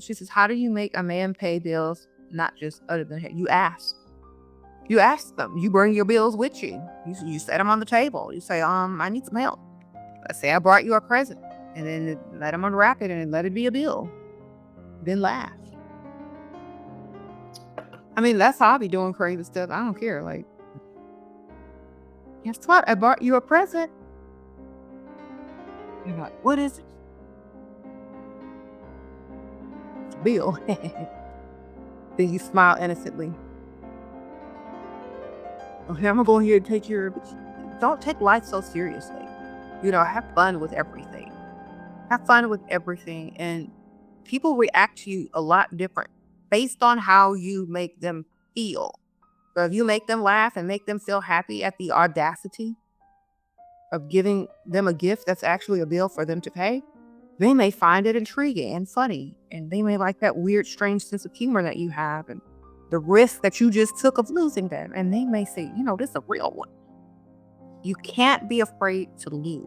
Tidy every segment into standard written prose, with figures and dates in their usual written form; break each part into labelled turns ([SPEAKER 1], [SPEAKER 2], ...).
[SPEAKER 1] She says, how do you make a man pay bills? Not just other than you ask. You ask them. You bring your bills with you. You set them on the table. You say, I need some help. Let's say I brought you a present, and then let them unwrap it and let it be a bill. Then laugh. I mean, that's how I be doing crazy stuff. I don't care. Like, guess what? I bought you a present. You're like, what is it? It's a bill. Then you smile innocently. Okay, I'm gonna go here and take care of it. Don't take life so seriously. Have fun with everything. Have fun with everything. And people react to you a lot different based on how you make them feel. So if you make them laugh and make them feel happy at the audacity of giving them a gift that's actually a bill for them to pay, they may find it intriguing and funny. And they may like that weird, strange sense of humor that you have and the risk that you just took of losing them. And they may say, this is a real one. You can't be afraid to lose.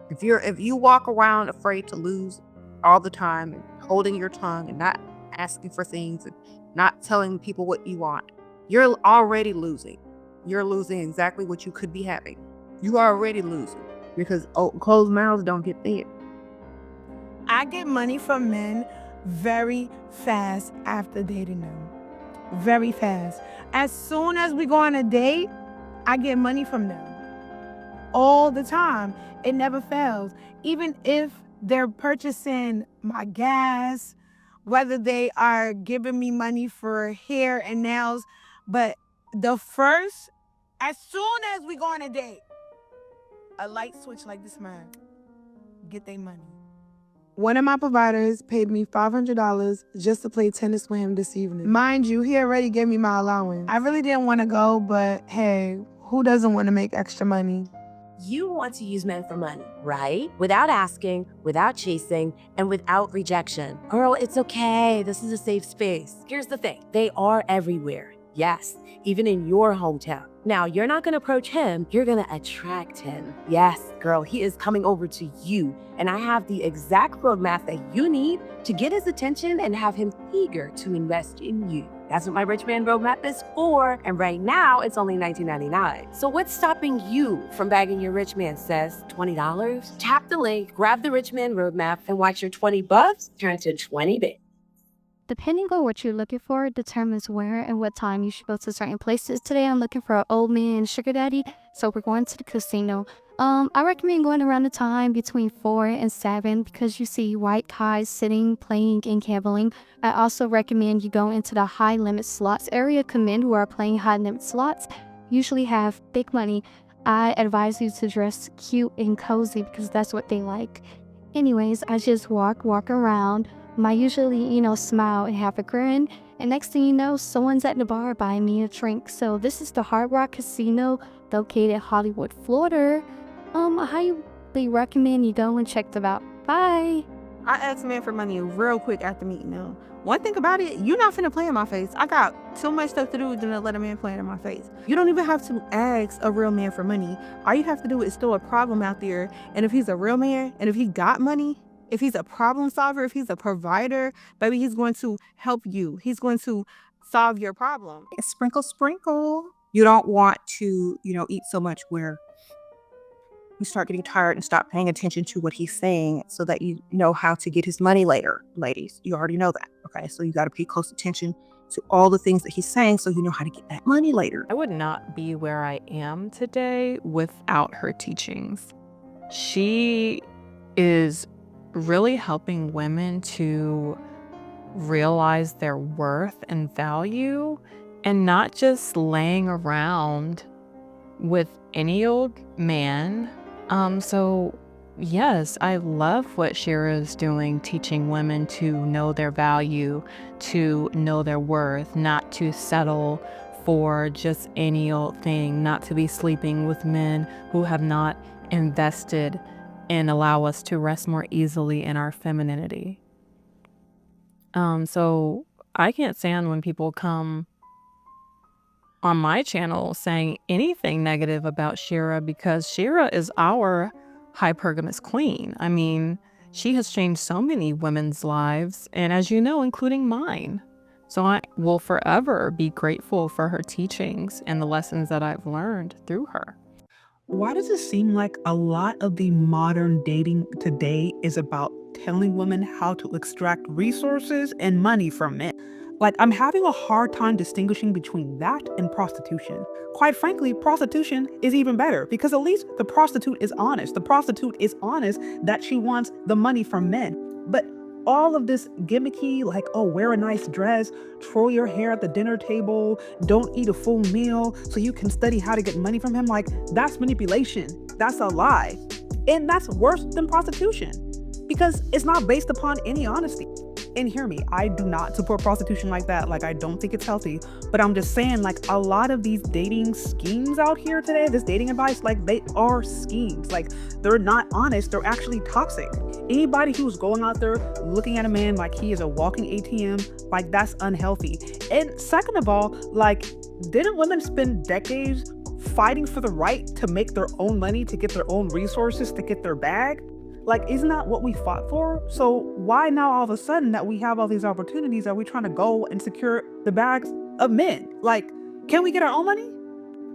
[SPEAKER 1] If you walk around afraid to lose all the time and holding your tongue and not asking for things and not telling people what you want, you're already losing. You're losing exactly what you could be having. You are already losing because closed mouths don't get fed.
[SPEAKER 2] I get money from men very fast after dating them. Very fast. As soon as we go on a date, I get money from them. All the time. It never fails. Even if they're purchasing my gas, whether they are giving me money for hair and nails, but as soon as we go on a date, a light switch like this man, get their money. One of my providers paid me $500 just to play tennis with him this evening. Mind you, he already gave me my allowance. I really didn't want to go, but hey, who doesn't want to make extra money?
[SPEAKER 3] You want to use men for money, right? Without asking, without chasing, and without rejection. Girl, it's okay. This is a safe space. Here's the thing. They are everywhere. Yes, even in your hometown. Now, you're not going to approach him. You're going to attract him. Yes, girl, he is coming over to you. And I have the exact roadmap that you need to get his attention and have him eager to invest in you. That's what my Rich Man Roadmap is for. And right now, it's only $19.99. So what's stopping you from bagging your Rich Man, sis? $20? Tap the link, grab the Rich Man Roadmap, and watch your $20 turn to 20 bits.
[SPEAKER 4] Depending on what you're looking for determines where and what time you should go to certain places. Today I'm looking for an old man sugar daddy, so we're going to the casino. I recommend going around the time between 4 and 7 because you see white guys sitting, playing, and gambling. I also recommend you go into the high limit slots area. Men who are playing high limit slots usually have big money. I advise you to dress cute and cozy because that's what they like. Anyways, I just walk around. I usually, smile and have a grin. And next thing you know, someone's at the bar buying me a drink. So this is the Hard Rock Casino located in Hollywood, Florida. I highly recommend you go and check them out. Bye.
[SPEAKER 2] I asked men for money real quick after meeting them. One thing about it, you're not finna play in my face. I got too much stuff to do than to let a man play in my face. You don't even have to ask a real man for money. All you have to do is throw a problem out there. And if he's a real man, and if he got money, if he's a problem solver, if he's a provider, baby, he's going to help you. He's going to solve your problem.
[SPEAKER 1] Sprinkle, sprinkle. You don't want to, eat so much where you start getting tired and stop paying attention to what he's saying so that you know how to get his money later. Ladies, you already know that. Okay, so you got to pay close attention to all the things that he's saying so you know how to get that money later.
[SPEAKER 5] I would not be where I am today without her teachings. She is really helping women to realize their worth and value and not just laying around with any old man. So yes, I love what Shera is doing, teaching women to know their value, to know their worth, not to settle for just any old thing, not to be sleeping with men who have not invested and allow us to rest more easily in our femininity. So I can't stand when people come on my channel saying anything negative about Shera because Shera is our hypergamous queen. I mean, she has changed so many women's lives, and as you know, including mine. So I will forever be grateful for her teachings and the lessons that I've learned through her.
[SPEAKER 6] Why does it seem like a lot of the modern dating today is about telling women how to extract resources and money from men? Like, I'm having a hard time distinguishing between that and prostitution. Quite frankly, prostitution is even better because at least the prostitute is honest. The prostitute is honest that she wants the money from men. But all of this gimmicky, like, oh, wear a nice dress, twirl your hair at the dinner table, don't eat a full meal so you can study how to get money from him, like, that's manipulation. That's a lie. And that's worse than prostitution because it's not based upon any honesty. And hear me, I do not support prostitution like that. Like, I don't think it's healthy. But I'm just saying, like, a lot of these dating schemes out here today, this dating advice, like, they are schemes. Like, they're not honest. They're actually toxic. Anybody who's going out there looking at a man like he is a walking ATM, like, that's unhealthy. And second of all, like, didn't women spend decades fighting for the right to make their own money, to get their own resources, to get their bag? Like, isn't that what we fought for? So why now all of a sudden that we have all these opportunities are we trying to go and secure the bags of men? Like, can we get our own money?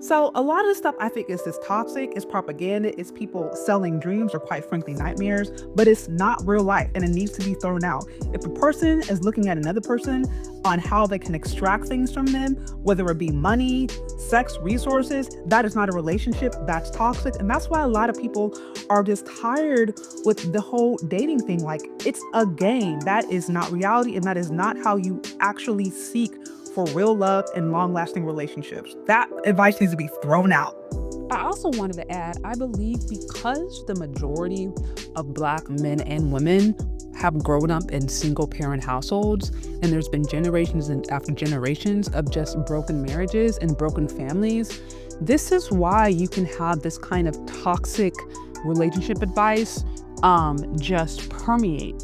[SPEAKER 6] So a lot of this stuff I think is just toxic, it's propaganda, it's people selling dreams or quite frankly nightmares, but it's not real life and it needs to be thrown out. If a person is looking at another person on how they can extract things from them, whether it be money, sex, resources, that is not a relationship, that's toxic. And that's why a lot of people are just tired with the whole dating thing. Like, it's a game. That is not reality and that is not how you actually seek for real love and long-lasting relationships. That advice needs to be thrown out.
[SPEAKER 7] I also wanted to add, I believe because the majority of Black men and women have grown up in single parent households, and there's been generations and after generations of just broken marriages and broken families, this is why you can have this kind of toxic relationship advice just permeate,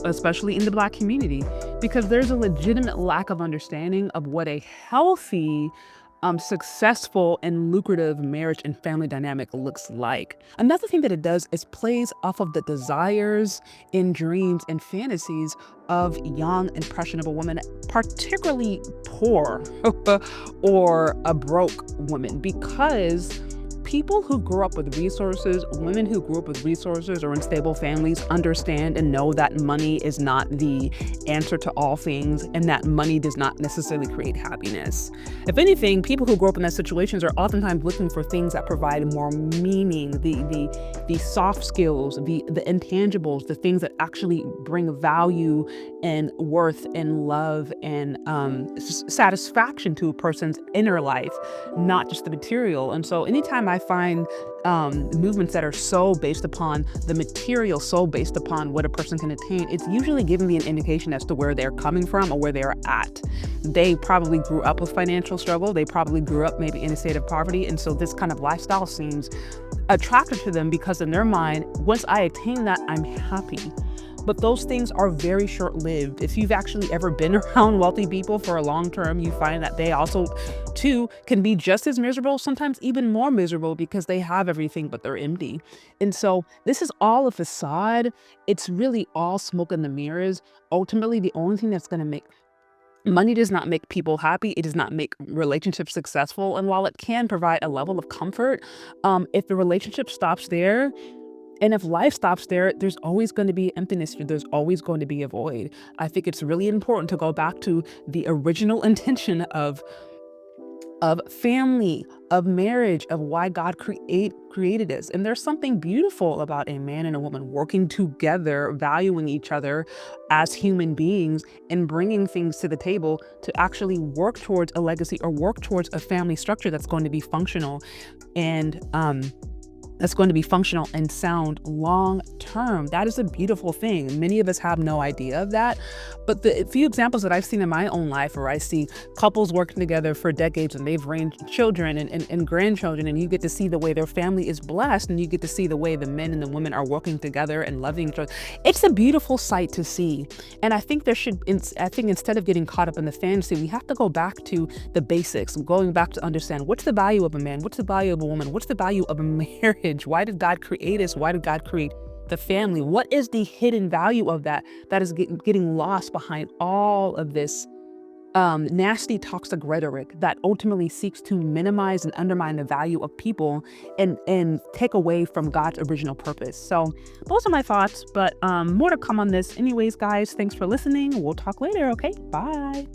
[SPEAKER 7] especially in the Black community, because there's a legitimate lack of understanding of what a healthy, successful and lucrative marriage and family dynamic looks like. Another thing that it does is plays off of the desires and dreams and fantasies of young, impressionable women, particularly poor or a broke woman, because people who grew up with resources, women who grew up with resources or in stable families understand and know that money is not the answer to all things and that money does not necessarily create happiness. If anything, people who grow up in those situations are oftentimes looking for things that provide more meaning, the soft skills, the intangibles, the things that actually bring value and worth and love and satisfaction to a person's inner life, not just the material. And so anytime I find movements that are so based upon the material, so based upon what a person can attain, it's usually giving me an indication as to where they're coming from or where they're at. They probably grew up with financial struggle. They probably grew up maybe in a state of poverty. And so this kind of lifestyle seems attractive to them because in their mind, once I attain that, I'm happy. But those things are very short-lived. If you've actually ever been around wealthy people for a long term, you find that they also, too, can be just as miserable, sometimes even more miserable because they have everything, but they're empty. And so this is all a facade. It's really all smoke and the mirrors. Ultimately, the only thing that's going to make money does not make people happy. It does not make relationships successful. And while it can provide a level of comfort, if the relationship stops there, and if life stops there, there's always going to be emptiness. There's always going to be a void. I think it's really important to go back to the original intention of family, of marriage, of why God created us. And there's something beautiful about a man and a woman working together, valuing each other as human beings and bringing things to the table to actually work towards a legacy or work towards a family structure that's going to be functional and sound long term. That is a beautiful thing. Many of us have no idea of that. But the few examples that I've seen in my own life where I see couples working together for decades and they've raised children and grandchildren, and you get to see the way their family is blessed and you get to see the way the men and the women are working together and loving each other. It's a beautiful sight to see. And I think instead of getting caught up in the fantasy, we have to go back to the basics, going back to understand what's the value of a man, what's the value of a woman, what's the value of a marriage. Why did God create us? Why did God create the family? What is the hidden value of that is getting lost behind all of this nasty, toxic rhetoric that ultimately seeks to minimize and undermine the value of people and take away from God's original purpose? So those are my thoughts, but more to come on this. Anyways, guys, thanks for listening. We'll talk later, okay? Bye.